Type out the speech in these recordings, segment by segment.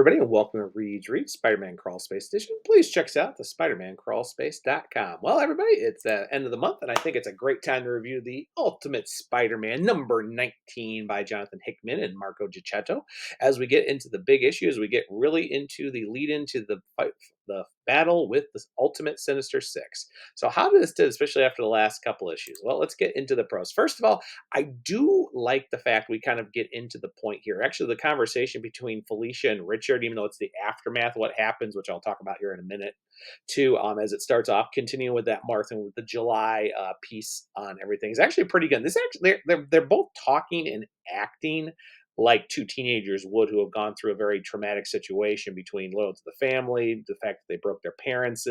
everybody, and welcome to Read Spider-Man Crawl Space Edition. Please check us out, the SpiderManCrawlspace.com. Well, everybody, it's the end of the month, and I think it's a great time to review the Ultimate Spider-Man number 19 by Jonathan Hickman and Marco Gicchetto. As we get into the big issues, we get really into the lead into the fight, the battle with the Ultimate Sinister Six. So, how did this do, especially after the last couple issues? Well, let's get into the pros. First of all, I do like the fact we kind of get into the point here. Actually, the conversation between Felicia and Richard, even though it's the aftermath of what happens, which I'll talk about here in a minute, too, as it starts off, continuing with that Martha with the July piece on everything is actually pretty good. This actually they're both talking and acting like two teenagers would who have gone through a very traumatic situation between loyal to the family, the fact that they broke their parents'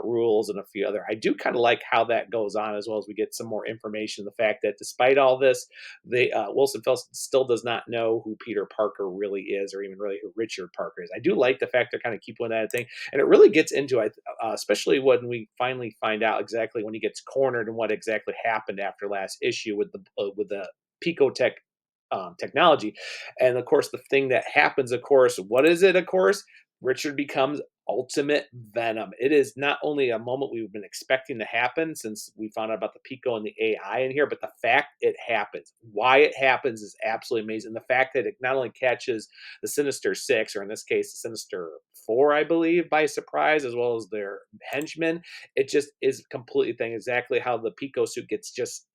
rules, and a few other. I do kind of like how that goes on as well as we get some more information. The fact that despite all this, they Wilson Felton still does not know who Peter Parker really is, or even really who Richard Parker is. I do like the fact they're kind of keeping with that thing, and it really gets into it, especially when we finally find out exactly when he gets cornered and what exactly happened after last issue with the Pico technology. And of course, the thing that happens, of course, what is it? Of course, Richard becomes Ultimate Venom. It is not only a moment we've been expecting to happen since we found out about the Pico and the AI in here, but the fact it happens, why it happens is absolutely amazing. The fact that it not only catches the Sinister Six, or in this case, the Sinister Four, I believe, by surprise, as well as their henchmen, it just is completely thing exactly how the Pico suit gets just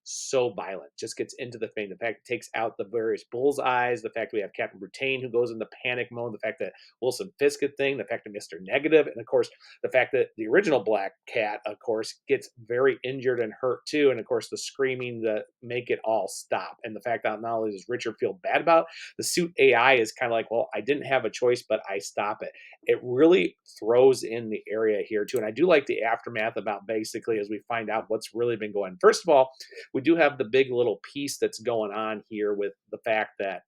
so violent, just gets into the thing. The fact it takes out the various bullseyes, the fact we have Captain Brittain who goes into panic mode, the fact that Wilson Fisk thing, the fact that Mr. Negative, and of course the fact that the original Black Cat, of course, gets very injured and hurt too, and of course the screaming that make it all stop, and the fact that not only does Richard feel bad about the suit AI is kind of like, well, I didn't have a choice, but I stop it. It really throws in the area here too, and I do like the aftermath about basically as we find out what's really been going. First of all, we do have the big little piece that's going on here with the fact that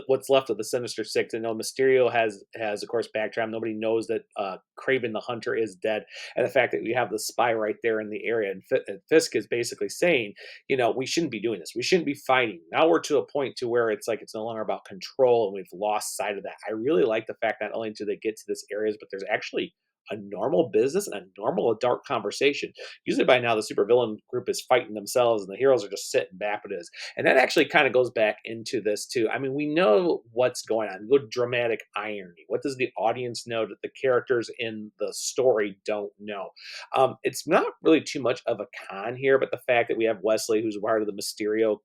what's left of the Sinister Six. And know Mysterio has of course backtracked. Nobody knows that Craven the Hunter is dead, and the fact that we have the spy right there in the area, and Fisk is basically saying, we shouldn't be doing this. We shouldn't be fighting. Now we're to a point to where it's like it's no longer about control, and we've lost sight of that. I really like the fact not only do they get to this areas, but there's actually a normal business and a normal adult conversation. Usually by now the supervillain group is fighting themselves and the heroes are just sitting back with it. And that actually kind of goes back into this too. I mean, we know what's going on. Good dramatic irony. What does the audience know that the characters in the story don't know? It's not really too much of a con here, but the fact that we have Wesley, who's part of the Mysterio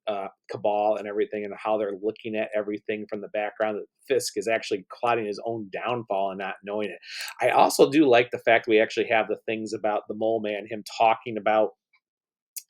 cabal and everything, and how they're looking at everything from the background, that Fisk is actually plotting his own downfall and not knowing it. I also do like the fact we actually have the things about the Mole Man, him talking about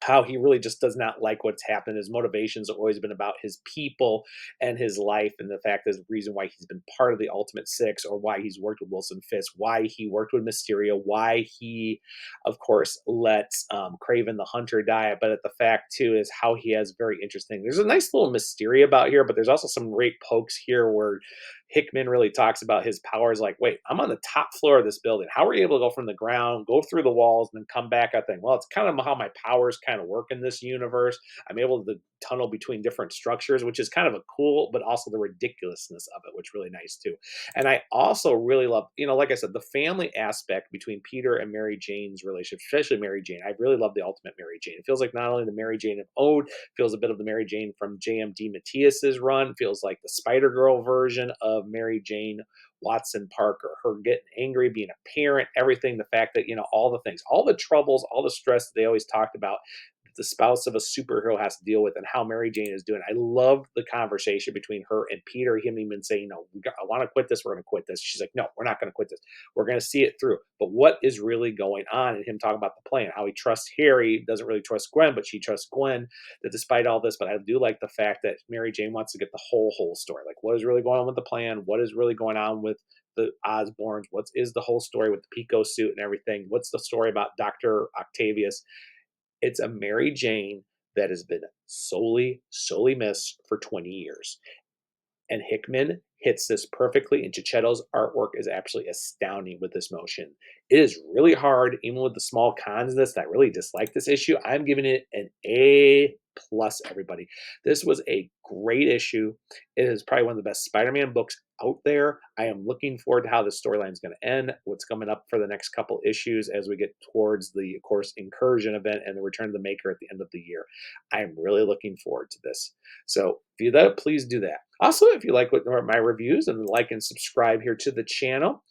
how he really just does not like what's happened. His motivations have always been about his people and his life, and the fact is the reason why he's been part of the Ultimate Six, or why he's worked with Wilson Fisk, why he worked with Mysterio, why he, of course, lets Craven the Hunter die. But the fact too is how he has very interesting. There's a nice little mystery about here, but there's also some great pokes here where Hickman really talks about his powers. Like, wait, I'm on the top floor of this building. How are you able to go from the ground, go through the walls, and then come back? I think, well, it's kind of how my powers kind of work in this universe. I'm able to tunnel between different structures, which is kind of a cool, but also the ridiculousness of it, which is really nice too. And I also really love, like I said, the family aspect between Peter and Mary Jane's relationship, especially Mary Jane. I really love the Ultimate Mary Jane. It feels like not only the Mary Jane of Ode, feels a bit of the Mary Jane from JMD Matthias's run, feels like the Spider Girl version of Mary Jane Watson Parker, her getting angry, being a parent, everything, the fact that, all the things, all the troubles, all the stress that they always talked about, the spouse of a superhero has to deal with, and how Mary Jane is doing. I love the conversation between her and Peter, him even saying, I want to quit this, we're going to quit this. She's like, no, we're not going to quit this. We're going to see it through. But what is really going on? And him talking about the plan, how he trusts Harry, doesn't really trust Gwen, but she trusts Gwen, that despite all this, but I do like the fact that Mary Jane wants to get the whole story. Like, what is really going on with the plan? What is really going on with the Osborns? What is the whole story with the Pico suit and everything? What's the story about Dr. Octavius? It's a Mary Jane that has been solely missed for 20 years. And Hickman hits this perfectly, and Checchetto's artwork is absolutely astounding with this motion. It is really hard, even with the small cons of this, that I really dislike this issue. I'm giving it an A plus, everybody. This was a great issue. It is probably one of the best Spider-Man books out there. I am looking forward to how the storyline is going to end, what's coming up for the next couple issues as we get towards the, of course, incursion event and the return of the Maker at the end of the year. I am really looking forward to this. So if you do that, please do that. Also, if you like what my reviews, and like and subscribe here to the channel,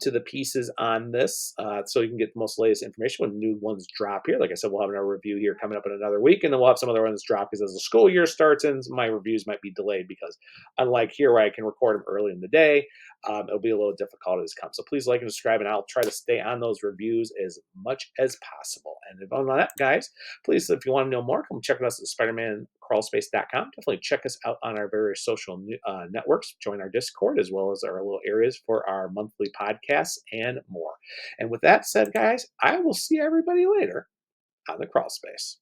to the pieces on this, so you can get the most latest information when new ones drop here. Like I said, we'll have another review here coming up in another week, and then we'll have some other ones drop because as the school year starts, and my reviews might be delayed because unlike here where I can record them early in the day, it'll be a little difficult as come. So please like and subscribe, and I'll try to stay on those reviews as much as possible. And if on that, guys, please, if you want to know more, come check us at spidermancrawlspace.com. Definitely check us out on our various social networks. Join our Discord as well as our little areas for our monthly podcasts and more. And with that said, guys, I will see everybody later on the crawl space.